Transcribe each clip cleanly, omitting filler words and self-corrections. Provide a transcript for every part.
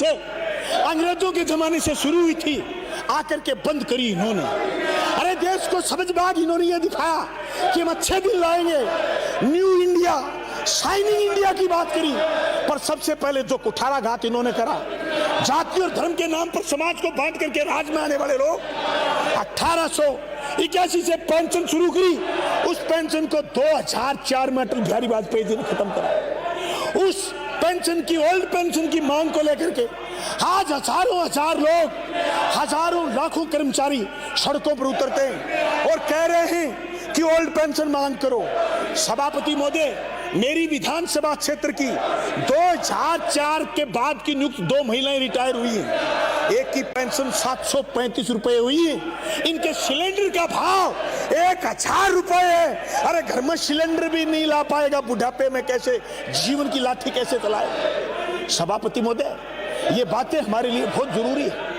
थे, अंग्रेजों के जमाने से शुरू हुई थी, आकर के बंद करी इन्होंने। अरे देश को समझबाग इन्होंने ये दिखाया कि हम अच्छे दिन लाएंगे, न्यू इंडिया, शाइनिंग इंडिया की बात करी। पर सबसे पहले जो कुठाराघात इन्होंने करा, जाति और धर्म के नाम पर समाज को बांट करके राज में आने वाले लोग, 1881 से पेंशन शुरू करी, उस पेंशन को 2004 में अटल बिहारी वाजपेयी जी ने खत्म करा। उस पेंशन की, ओल्ड पेंशन की मांग को लेकर के आज हजार लोग, हजारों लाखों कर्मचारी सड़कों पर उतरते हैं और कह रहे हैं कि ओल्ड पेंशन मांग करो। सभापति महोदय, मेरी विधानसभा क्षेत्र की 2004 के बाद की नियुक्त 2 महिलाएं रिटायर हुई हैं। एक की पेंशन 735 रुपए हुई है। इनके सिलेंडर का भाव 1000 रुपए है। अरे घर में सिलेंडर भी नहीं ला पाएगा, बुढ़ापे में कैसे जीवन की लाठी कैसे चलाए? सभापति महोदय, ये बातें हमारे लिए बहुत जरूरी है।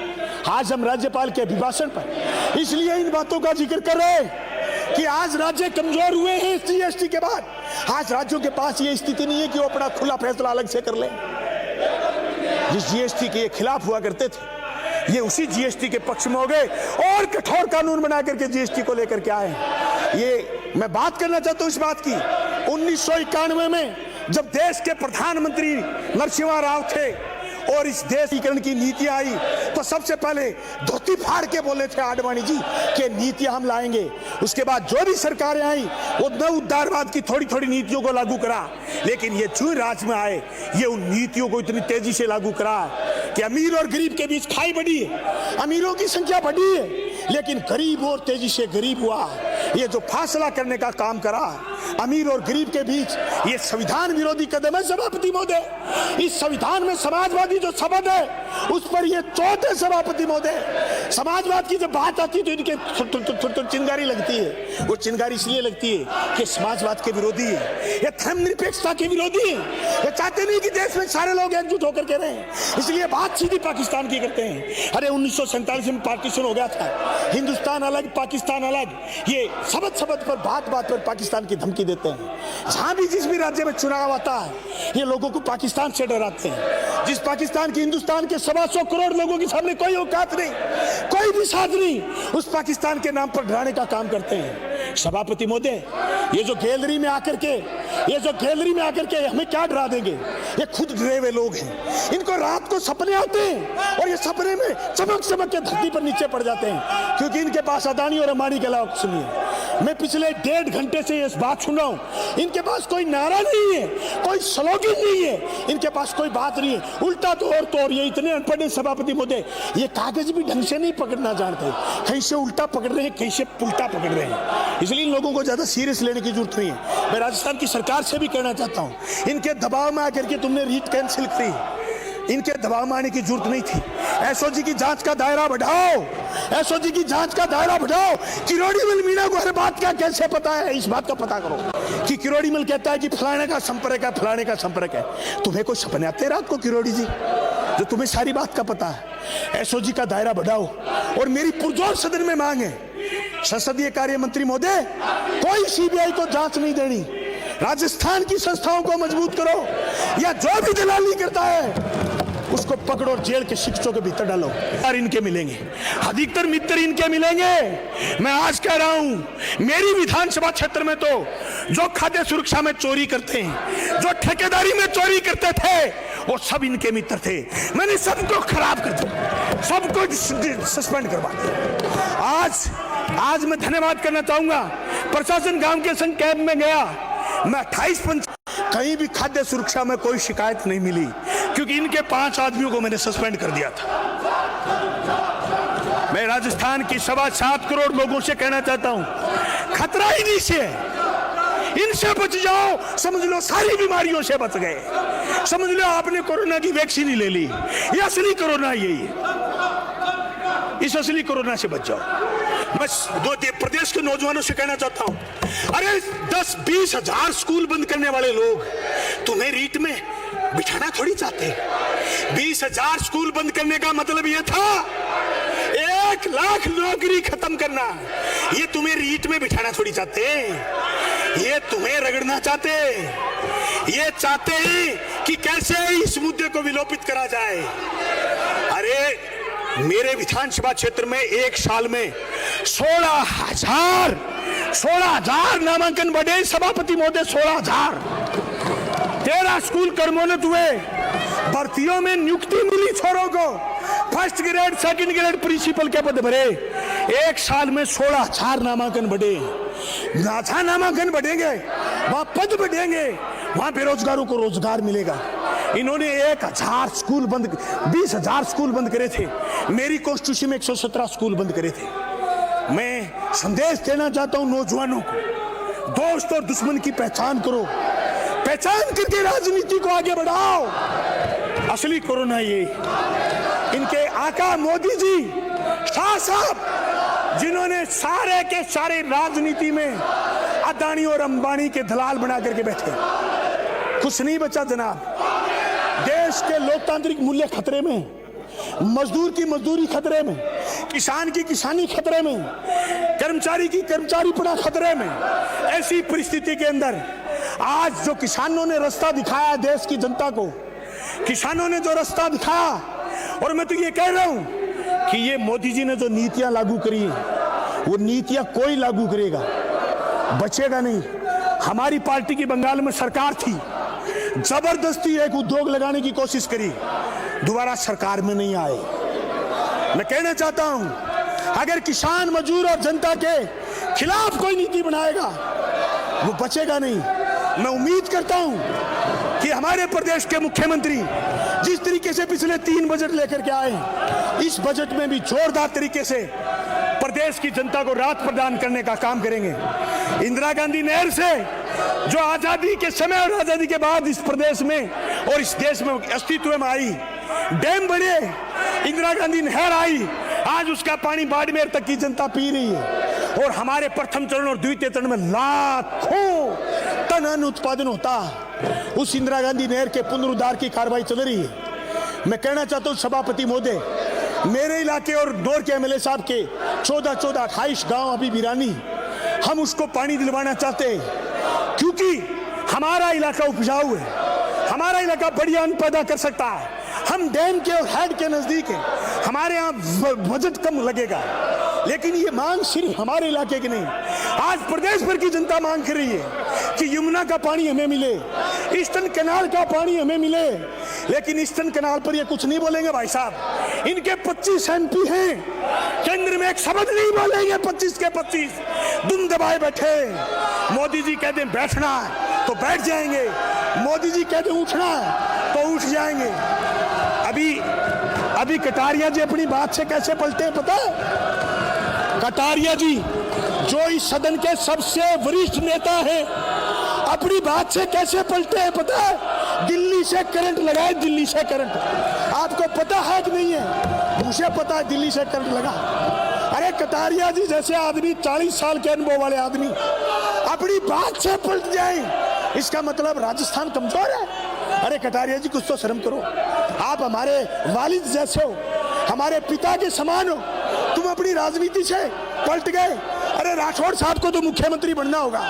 आज हम राज्यपाल के अभिभाषण पर इसलिए इन बातों का जिक्र कर रहे हैं कि आज राज्य कमजोर हुए हैं जीएसटी के बाद। आज राज्यों के पास ये स्थिति नहीं है कि वो अपना खुला फैसला अलग से कर लें। जिस जीएसटी के खिलाफ हुआ करते थे, ये उसी जीएसटी के पक्ष में हो गए और कठोर कानून बना करके जीएसटी को लेकर के आए। ये मैं बात करना चाहता हूं इस बात की, 1991 में जब देश के प्रधानमंत्री नरसिम्हा राव थे और इस देशीकरण की नीति आई, तो सबसे पहले धोती फाड़ के बोले थे आडवाणी जी कि नीतियां हम लाएंगे। उसके बाद जो भी सरकारें आई वो नव उदारवाद की थोड़ी थोड़ी नीतियों को लागू करा, लेकिन ये जो राज में आए ये उन नीतियों को इतनी तेजी से लागू करा कि अमीर और गरीब के बीच खाई बढ़ी है, अमीरों की संख्या बढ़ी है, लेकिन गरीब और तेजी से गरीब हुआ। ये जो फासला करने का काम करा अमीर और गरीब के बीच, ये संविधान विरोधी कदम है। सभापति महोदय, इस संविधान में समाजवादी जो शब्द है उस पर ये चोट है। सभापति महोदय, समाजवाद की जब बात आती है तो इनके चिंगारी लगती है। वो चिंगारी इसलिए लगती है कि समाजवाद के विरोधी है, ये धर्मनिरपेक्षता के विरोधी है। ये चाहते नहीं कि देश में सारे लोग एकजुट होकर के रहें, इसलिए बात सीधी पाकिस्तान की करते हैं। अरे 1947 में पार्टीशन हो गया था, हिंदुस्तान अलग पाकिस्तान अलग, ये शब्द पर बात पर पाकिस्तान की धमकी देते हैं। जहां भी जिस भी राज्य में चुनाव आता है ये लोगों को पाकिस्तान से डराते हैं। जिस पाकिस्तान की हिंदुस्तान के 125 करोड़ लोगों के सामने कोई औकात नहीं, कोई भी साथ नहीं, उस पाकिस्तान के नाम पर डराने का काम करते हैं। सभापति महोदय, ये जो गैलरी में आकर के हमें क्या डरा देंगे? ये खुद डरे हुए लोग हैं। इनको रात को सपने आते हैं और ये सपने में चमक के धरती पर नीचे पड़ जाते हैं, क्योंकि इनके पास अदानी और अंबानी के अलावा कुछ नहीं है। मैं पिछले 1.5 घंटे से इस बात सुन रहा हूं, इनके पास कोई नारा नहीं है, कोई स्लोगन नहीं है, इनके पास कोई बात नहीं है, उल्टा तो ये इतने अनपढ़ सभापति महोदय, ये कागज भी ढंग से नहीं पकड़ना जानते, कहीं से उल्टा पकड़ रहे हैं, कहीं से पुल्टा पकड़ रहे हैं। इसलिए इन लोगों को ज्यादा सीरियस लेने की जरूरत नहीं है। मैं राजस्थान की सरकार से भी कहना चाहता हूँ, इनके दबाव में आकर के तुमने रीट कैंसिल करी, इनके दबाव में आने की जरूरत नहीं थी। एसओजी की जांच का दायरा बढ़ाओ, एसओजी की जांच का दायरा बढ़ाओ। किरोड़ी मिल मीणा को हर बात का कैसे पता है, इस बात का पता करो कि किरोड़ी मिल कहता है कि फलाने का संपर्क है, फलाने का संपर्क है। तुम्हें कोई सपने आते रात को किरोड़ी जी, जो तुम्हें सारी बात का पता है? एसओजी का दायरा बढ़ाओ। और मेरी पुरजोर सदन में मांग है, संसदीय कार्य मंत्री महोदय, कोई सीबीआई को जांच नहीं देनी, राजस्थान की संस्थाओं को मजबूत करो, या जो भी दलाली करता है उसको पकड़ो, जेल के शिक्षकों के भीतर डालो। और इनके मिलेंगे, अधिकतर मित्र इनके मिलेंगे। मैं आज कह रहा हूं, मेरी विधानसभा क्षेत्र में तो जो खाद्य सुरक्षा में चोरी करते हैं, जो ठेकेदारी में चोरी करते थे, वो सब इनके मित्र थे। मैंने सबको खराब कर दिया, सबको सस्पेंड करवा दिया। आज मैं धन्यवाद करना चाहूंगा, प्रशासन गांव के संग कैंप में गया, मैं 28 कहीं भी खाद्य सुरक्षा में कोई शिकायत नहीं मिली, क्योंकि इनके 5 आदमियों को मैंने सस्पेंड कर दिया था। मैं राजस्थान की 7.25 करोड़ लोगों से कहना चाहता हूं, खतरा ही नहीं से, इनसे बच जाओ, समझ लो सारी बीमारियों से बच गए। समझ लो आपने कोरोना की वैक्सीन ही ले ली, ये असली कोरोना यही है, इस असली कोरोना से बच जाओ। मैं प्रदेश के नौजवानों से कहना चाहता हूं, अरे 10-20 हजार स्कूल बंद करने वाले लोग तुम्हें रीट में बिठाना थोड़ी चाहते। 20 हजार स्कूल बंद करने का मतलब यह था 1 लाख नौकरी खत्म करना। ये तुम्हें रीट में बिठाना थोड़ी चाहते, ये तुम्हें रगड़ना चाहते, ये चाहते हैं कि कैसे इस मुद्दे को विलोपित करा जाए। मेरे विधानसभा क्षेत्र में एक साल में 16,000 नामांकन बढ़े सभापति महोदय। 16,000। 13 स्कूल कर्मोन्नत हुए, भर्तियों में नियुक्ति मिली छोरों को, first grade second grade principal के पद भरे। एक साल में 16,000 नामांकन बढ़े। जहां नामांकन बढ़ेंगे वहां पद बढ़ेंगे, वहां बेरोजगारों को रोजगार मिलेगा। इन्होंने 1,000 स्कूल बंद, 20,000 स्कूल बंद करे थे। मेरी कॉन्स्टिट्यूशन में 117 स्कूल बंद करे थे। मैं संदेश देना चाहता हूं नौजवानों को, दोस्त और दुश्मन की पहचान करो, पहचान करके राजनीति को आगे बढ़ाओ। असली कोरोना ये इनके आका मोदी जी शाह साहब, जिन्होंने सारे के सारे राजनीति में अदानी और अंबानी के दलाल बना करके बैठे। कुछ नहीं बचा जनाब। देश के लोकतांत्रिक मूल्य खतरे में, मजदूर की मजदूरी खतरे में, किसान की किसानी खतरे में, कर्मचारी की कर्मचारीपना खतरे में। ऐसी परिस्थिति के अंदर आज जो किसानों ने रास्ता दिखाया देश की जनता को, किसानों ने जो रास्ता दिखाया, और मैं तो ये कह रहा हूं कि ये मोदी जी ने जो नीतियां लागू करी वो नीतियां कोई लागू करेगा, बचेगा नहीं। हमारी पार्टी की बंगाल में सरकार थी, जबरदस्ती एक उद्योग लगाने की कोशिश करी, दोबारा सरकार में नहीं आए। मैं कहना चाहता हूं अगर किसान मजदूर और जनता के खिलाफ कोई नीति बनाएगा वो बचेगा नहीं। मैं उम्मीद करता हूं कि हमारे प्रदेश के मुख्यमंत्री जिस तरीके से पिछले 3 बजट लेकर के आए, इस बजट में भी जोरदार तरीके से प्रदेश की जनता को राहत प्रदान करने का काम करेंगे। इंदिरा गांधी नहर से जो आजादी के समय और आजादी के बाद इस प्रदेश में और इस देश में अस्तित्व में आई, डैम बने, इंदिरा गांधी नहर आई, आज उसका पानी बाड़मेर तक की जनता पी रही है। और हमारे प्रथम चरण और द्वितीय चरण में लाखों टन अन्न उत्पादन होता, उस इंदिरा गांधी नहर के पुनरुद्धार की कार्रवाई चल रही है। मैं कहना चाहता हूं सभापति महोदय, मेरे इलाके और दौर के एमएलए साहब के 14-28 गांव अभी वीरानी, हम उसको पानी दिलवाना चाहते हैं क्योंकि हमारा इलाका उपजाऊ है, हमारा इलाका बढ़िया अन्न पैदा कर सकता है। हम डैम के और हेड के नजदीक है, हमारे यहाँ बजट कम लगेगा, लेकिन ये मांग सिर्फ हमारे इलाके की नहीं, आज प्रदेश भर की जनता मांग कर रही है कि यमुना का पानी हमें मिले, ईस्टर्न कैनाल का पानी हमें मिले। लेकिन ईस्टर्न कैनाल पर ये कुछ नहीं बोलेंगे भाई साहब, इनके 25 MP हैं, केंद्र में एक शब्द नहीं बोलेंगे। 25 के 25 दुम दबाए बैठे। मोदी जी कहते हैं बैठना है तो बैठ जाएंगे, मोदी जी कहते हैं उठना है तो उठ जाएंगे। अभी कटारिया जी अपनी बात से कैसे पलटे हैं पता है? कटारिया जी जो इस सदन के सबसे वरिष्ठ नेता हैं, अपनी बात से कैसे पलटे हैं पता है? दिल्ली से करंट लगाए, दिल्ली से करंट। आपको पता है कि नहीं है? मुझे पता है दिल्ली से करंट लगा। अरे कटारिया जी जैसे आदमी, 40 साल के अनुभव वाले आदमी अपनी बात से पलट जाए, इसका मतलब राजस्थान कमजोर है। अरे कटारिया जी कुछ तो शर्म करो, आप हमारे वालिद जैसे हो, हमारे पिता के समान हो, तुम अपनी राजनीति से पलट गए। अरे राठौड़ साहब को तो मुख्यमंत्री बनना होगा।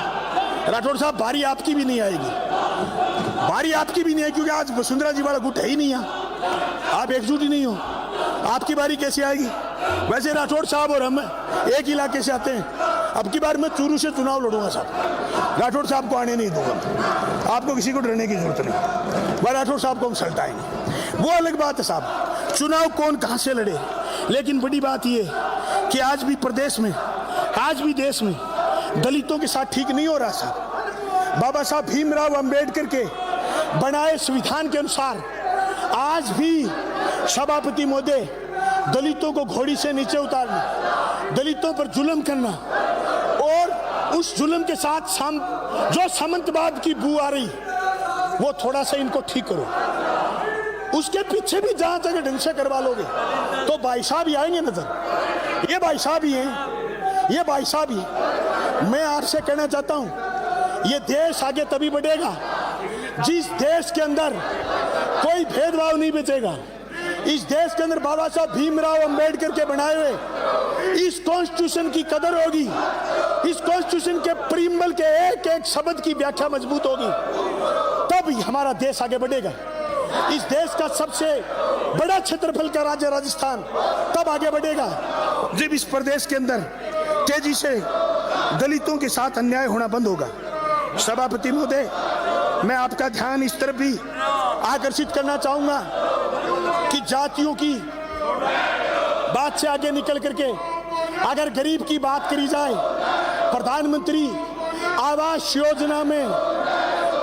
राठौड़ साहब बारी आपकी भी नहीं आएगी, बारी आपकी भी नहीं आएगी, क्योंकि आज वसुंधरा जी वाला गुट है ही नहीं यहाँ, आप एकजुट ही नहीं हो, आपकी बारी कैसे आएगी? वैसे राठौड़ साहब और हम एक इलाके से आते हैं, अब की बार मैं चूरू से चुनाव लड़ूंगा साहब, राठौड़ साहब को आने नहीं दूंगा, आपको किसी को डरने की जरूरत नहीं, वह राठौड़ साहब को हम सल्टाएंगे। वो अलग बात है साहब, चुनाव कौन कहां से लड़े, लेकिन बड़ी बात यह कि आज भी प्रदेश में, आज भी देश में दलितों के साथ ठीक नहीं हो रहा साहब। बाबा साहब भीमराव अंबेडकर के बनाए संविधान के अनुसार आज भी सभापति महोदय दलितों को घोड़ी से नीचे उतारना, दलितों पर जुल्म करना और उस जुल्म के साथ जो सामंतवाद की बू आ रही वो थोड़ा सा इनको ठीक करो। उसके पीछे भी जांच अगर ढंग से करवा लोगे तो भाई साहब ही आएंगे नजर। ये भाई साहब ही हैं, ये भाई साहब ही। मैं आपसे कहना चाहता हूं, ये देश आगे तभी बढ़ेगा जिस देश के अंदर कोई भेदभाव नहीं बचेगा। इस देश के अंदर बाबा साहब भीमराव अंबेडकर के बनाए हुए इस कॉन्स्टिट्यूशन की कदर होगी, इस कॉन्स्टिट्यूशन के प्रीम्बल के एक एक शब्द की व्याख्या मजबूत होगी, तब हमारा देश आगे बढ़ेगा। इस देश का सबसे बड़ा क्षेत्रफल का राज्य राजस्थान तब आगे बढ़ेगा जब इस प्रदेश के अंदर तेजी से दलितों के साथ अन्याय होना बंद होगा। सभापति महोदय, मैं आपका ध्यान इस तरफ भी आकर्षित करना चाहूंगा कि जातियों की बात से आगे निकल करके अगर गरीब की बात करी जाए, प्रधानमंत्री आवास योजना में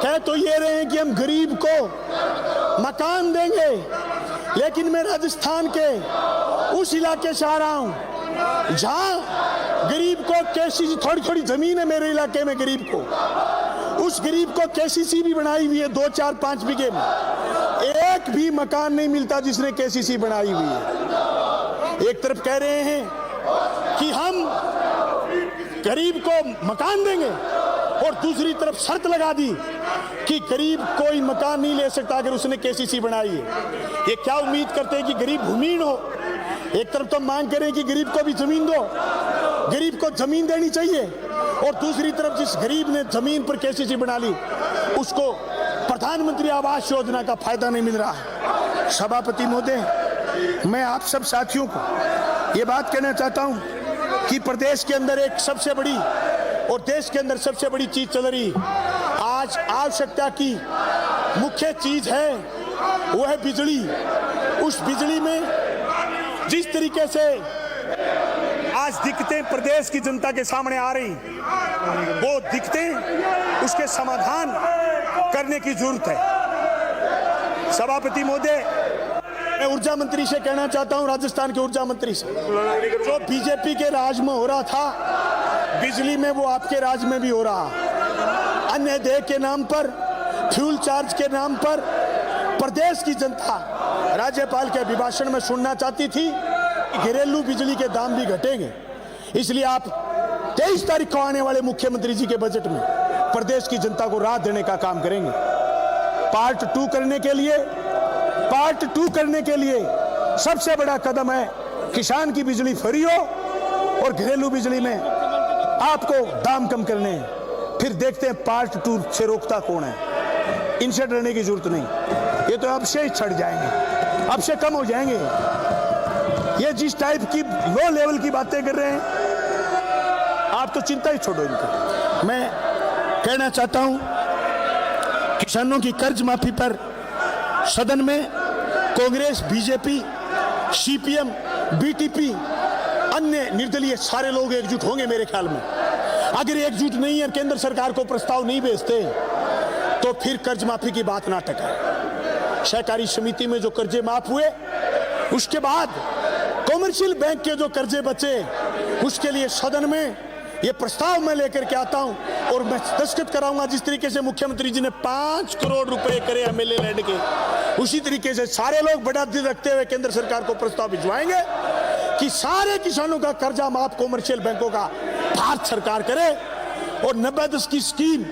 कह तो ये रहे हैं कि हम गरीब को मकान देंगे, लेकिन मैं राजस्थान के उस इलाके से आ रहा हूं जहां गरीब को केसीसी, थोड़ी थोड़ी जमीन है मेरे इलाके में गरीब को, उस गरीब को केसीसी भी बनाई हुई है 2, 4, 5 बीघे में, एक भी मकान नहीं मिलता जिसने केसीसी बनाई हुई है। एक तरफ कह रहे हैं कि हम गरीब को मकान देंगे और दूसरी तरफ शर्त लगा दी कि गरीब कोई मकान नहीं ले सकता अगर उसने केसीसी बनाई है। ये क्या उम्मीद करते हैं कि गरीब भूमिहीन हो? एक तरफ तो मांग करें कि गरीब को भी जमीन दो, गरीब को जमीन देनी चाहिए, और दूसरी तरफ जिस गरीब ने जमीन पर केसीसी बना ली उसको प्रधानमंत्री आवास योजना का फायदा नहीं मिल रहा है। सभापति महोदय, मैं आप सब साथियों को ये बात कहना चाहता हूं कि प्रदेश के अंदर एक सबसे बड़ी और देश के अंदर सबसे बड़ी चीज चल रही आज आवश्यकता की मुख्य चीज है वो है बिजली। उस बिजली में जिस तरीके से आज दिक्कतें प्रदेश की जनता के सामने आ रही, वो दिक्कतें उसके समाधान करने की जरूरत है। सभापति महोदय, मैं ऊर्जा मंत्री से कहना चाहता हूं, राजस्थान के ऊर्जा मंत्री से, जो बीजेपी के राज में हो रहा था बिजली में, वो आपके राज में भी हो रहा। अन्य देय के नाम पर, फ्यूल चार्ज के नाम पर प्रदेश की जनता राज्यपाल के अभिभाषण में सुनना चाहती थी कि घरेलू बिजली के दाम भी घटेंगे। इसलिए आप 23 तारीख को आने वाले मुख्यमंत्री जी के बजट में प्रदेश की जनता को राहत देने का काम करेंगे। पार्ट 2 करने के लिए सबसे बड़ा कदम है किसान की बिजली फ्री हो और घरेलू बिजली में आपको दाम कम करने हैं। फिर देखते हैं पार्ट 2 से रोकता कौन है। इनसे डरने की जरूरत नहीं, ये तो अब से ही छट जाएंगे, अब से कम हो जाएंगे। ये जिस टाइप की लो लेवल की बातें कर रहे हैं, आप तो चिंता ही छोड़ो इनकी। मैं कहना चाहता हूं किसानों की कर्ज माफी पर सदन में कांग्रेस, बीजेपी, सीपीएम, बीटीपी, अन्य निर्दलीय सारे लोग एकजुट होंगे मेरे ख्याल में। अगर एकजुट नहीं है, केंद्र सरकार को प्रस्ताव नहीं भेजते, तो फिर कर्ज माफी की बात ना टकराए। सहकारी समिति में जो कर्जे माफ हुए, उसके बाद कॉमर्शियल बैंक के जो कर्जे बचे, उसके लिए सदन में ये प्रस्ताव मैं लेकर के आता हूं और मैं दस्तखत कराऊंगा। जिस तरीके से मुख्यमंत्री जी ने 5 करोड़ रुपए करे एमएलए लैंड के, उसी तरीके से सारे लोग बड़ा दिल रखते हुए केंद्र सरकार को प्रस्ताव भिजवाएंगे कि सारे किसानों का कर्जा माफ कॉमर्शियल बैंकों का भारत सरकार करे। और 90-10 की स्कीम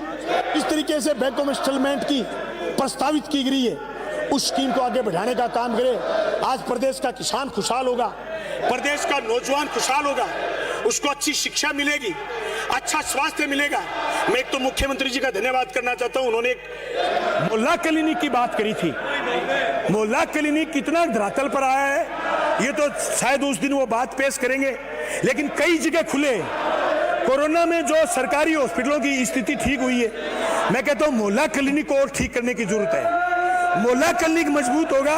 इस तरीके से बैंकों में सेटलमेंट की प्रस्तावित की गई है, उस स्कीम को आगे बढ़ाने का काम करे। आज प्रदेश का किसान खुशहाल होगा, प्रदेश का नौजवान खुशहाल होगा, उसको अच्छी शिक्षा मिलेगी, अच्छा स्वास्थ्य मिलेगा। मैं एक तो मुख्यमंत्री जी का धन्यवाद करना चाहता हूं, उन्होंने एक मोहल्ला क्लिनिक की बात करी थी। मोहल्ला क्लिनिक कितना धरातल पर आया है, ये तो शायद उस दिन वो बात पेश करेंगे, लेकिन कई जगह खुले। कोरोना में जो सरकारी हॉस्पिटलों की स्थिति ठीक हुई है, मैं कहता हूं मोहल्ला क्लिनिक को और ठीक करने की जरूरत है। मोहल्ला क्लिनिक मजबूत होगा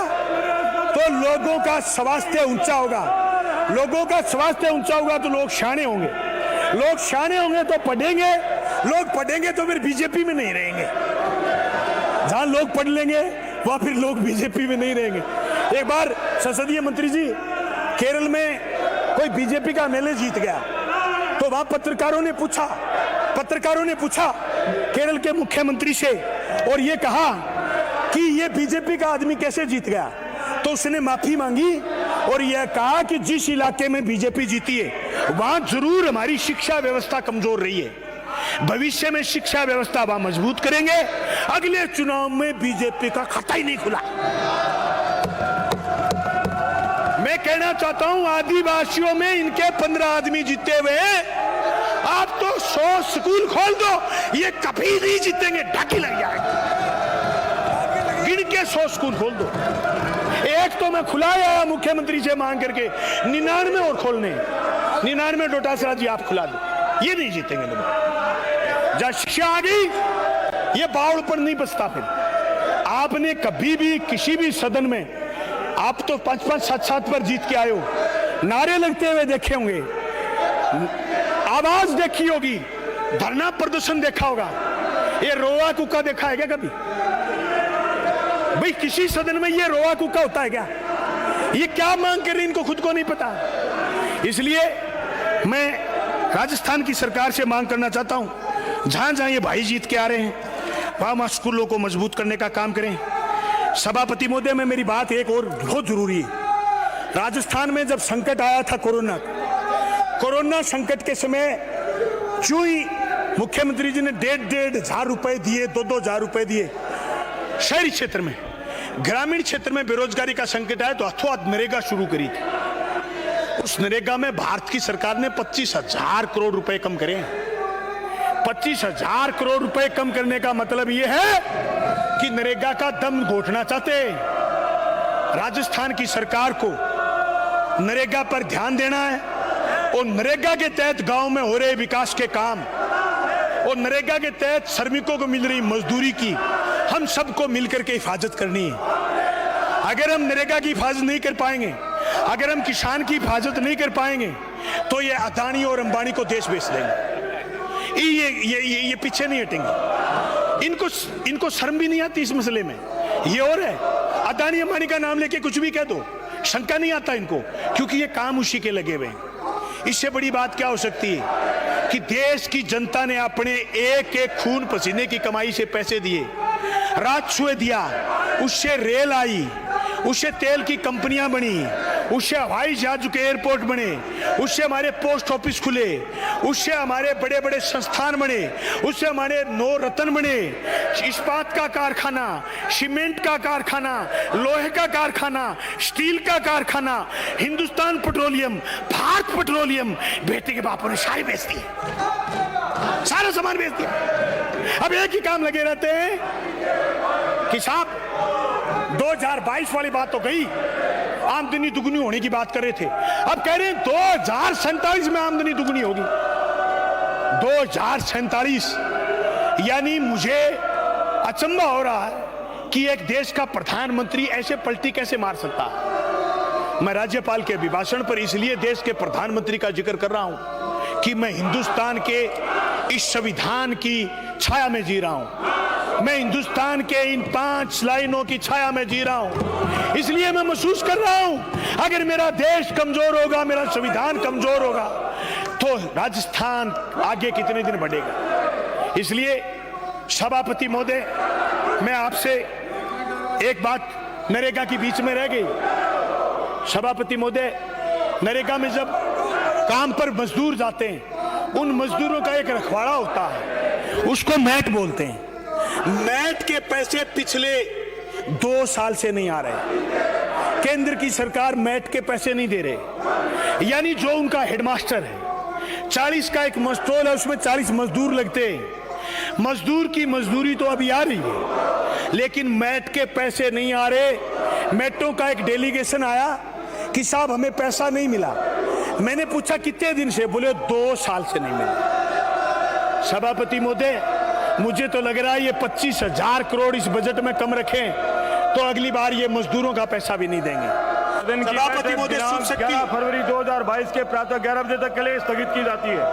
तो लोगों का स्वास्थ्य ऊंचा होगा, लोगों का स्वास्थ्य ऊंचा होगा तो लोग शाने होंगे, लोग शाने होंगे तो पढ़ेंगे, लोग पढ़ेंगे तो फिर बीजेपी में नहीं रहेंगे। जहां लोग पढ़ लेंगे वहां फिर लोग बीजेपी में नहीं रहेंगे। एक बार संसदीय मंत्री जी केरल में कोई बीजेपी का एमएलए जीत गया, तो वहां पत्रकारों ने पूछा केरल के मुख्यमंत्री से, और ये कहा कि ये बीजेपी का आदमी कैसे जीत गया, तो उसने माफी मांगी और यह कहा कि जिस इलाके में बीजेपी जीती है वहां जरूर हमारी शिक्षा व्यवस्था कमजोर रही है, भविष्य में शिक्षा व्यवस्था वहां मजबूत करेंगे। अगले चुनाव में बीजेपी का खाता ही नहीं खुला। मैं कहना चाहता हूं आदिवासियों में इनके 15 आदमी जीते हुए हैं, आप तो 100 स्कूल खोल दो, ये कभी नहीं जीतेंगे, ढाकी लग जाएगी। गिन के 100 स्कूल खोल दो। एक तो मैं खुला आया मुख्यमंत्री से मांग करके, 99 और खोलने, 99 डोटासरा जी आप खुला दो, ये नहीं जीतेंगे लोग। जब शिक्षा आ गई ये बावड़ पर नहीं बचता। फिर आपने कभी भी किसी भी सदन में, आप तो 5-5, 7-7 पर जीत के आए हो, नारे लगते हुए देखे होंगे, आवाज देखी होगी, धरना प्रदर्शन देखा होगा, ये रोआ कुका देखा है क्या कभी? भाई किसी सदन में ये रोआ कुका होता है क्या? ये क्या मांग कर रही इनको खुद को नहीं पता। इसलिए मैं राजस्थान की सरकार से मांग करना चाहता हूं, जहां जहां ये भाई जीत के आ रहे हैं वहां स्कूलों को मजबूत करने का काम करें। सभापति महोदय में मेरी बात एक और बहुत जरूरी है। राजस्थान में जब संकट आया था कोरोना संकट के समय, जो ही मुख्यमंत्री जी ने 1,500 हजार रुपए दिए, 2-2 हजार रुपए दिए शहरी क्षेत्र में, ग्रामीण क्षेत्र में बेरोजगारी का संकट आया तो अथवा नरेगा शुरू करी थी। उस नरेगा में भारत की सरकार ने 25,000 करोड़ रुपए कम करे। 25,000 करोड़ रुपए कम करने का मतलब यह है कि नरेगा का दम घोटना चाहते। राजस्थान की सरकार को नरेगा पर ध्यान देना है और नरेगा के तहत गांव में हो रहे विकास के काम और नरेगा के तहत श्रमिकों को मिल रही मजदूरी की हम सबको मिलकर के हिफाजत करनी है। अगर हम नरेगा की हिफाजत नहीं कर पाएंगे, अगर हम किसान की हिफाजत नहीं कर पाएंगे तो ये अदानी और अंबानी को देश बेच देंगे। ये पीछे नहीं हटेंगे। इनको शर्म भी नहीं आती इस मसले में। ये और है, अदानी अंबानी का नाम लेके कुछ भी कह दो, शंका नहीं आता इनको, क्योंकि ये काम उसी के लगे हुए हैं। इससे बड़ी बात क्या हो सकती है कि देश की जनता ने अपने एक एक खून पसीने की कमाई से पैसे दिए, राजस्व दिया, उससे रेल आई, उससे तेल की कंपनियां बनी, उससे हवाई जहाज के एयरपोर्ट बने, उससे हमारे पोस्ट ऑफिस खुले, उससे हमारे बड़े बड़े संस्थान बने, उससे हमारे 9 रत्न बने, इस्पात का कारखाना, सीमेंट का कारखाना, लोहे का कारखाना, स्टील का कारखाना, हिंदुस्तान पेट्रोलियम, भारत पेट्रोलियम, बेटे के बापों ने सारे बेच दिए, सारा सामान बेच दिया। अब एक ही काम लगे रहते हैं कि साहब 2022 वाली बात तो गई, आमदनी दुगनी होने की बात कर रहे थे, अब कह रहे हैं 2047 में आमदनी दुगनी होगी। 2047 यानी मुझे अचंभा हो रहा है कि एक देश का प्रधानमंत्री ऐसे पलटी कैसे मार सकता है। मैं राज्यपाल के अभिभाषण पर इसलिए देश के प्रधानमंत्री का जिक्र कर रहा हूं कि मैं हिंदुस्तान के इस संविधान की छाया में जी रहा हूं, मैं हिंदुस्तान के इन 5 लाइनों की छाया में जी रहा हूं। इसलिए मैं महसूस कर रहा हूं अगर मेरा देश कमजोर होगा, मेरा संविधान कमजोर होगा तो राजस्थान आगे कितने दिन बढ़ेगा। इसलिए सभापति महोदय, मैं आपसे एक बात नरेगा की बीच में रह गई। सभापति महोदय, नरेगा में जब काम पर मजदूर जाते हैं, उन मजदूरों का एक रखवाड़ा होता है, उसको मैट बोलते हैं। मैट के पैसे पिछले 2 साल से नहीं आ रहे। केंद्र की सरकार मैट के पैसे नहीं दे रहे। यानी जो उनका हेडमास्टर है, 40 का एक मस्टोल है, उसमें 40 मजदूर लगते हैं। मजदूर की मजदूरी तो अभी आ रही है, लेकिन मैट के पैसे नहीं आ रहे। मैटों का एक डेलीगेशन आया कि साहब हमें पैसा नहीं मिला। मैंने पूछा कितने दिन से, बोले 2 साल से नहीं मिला। सभापति महोदय, मुझे तो लग रहा है ये 25,000 करोड़ इस बजट में कम रखें तो अगली बार ये मजदूरों का पैसा भी नहीं देंगे। सभापति महोदय, 11 फरवरी 2022 के प्रातः 11 बजे तक के लिए स्थगित की जाती है।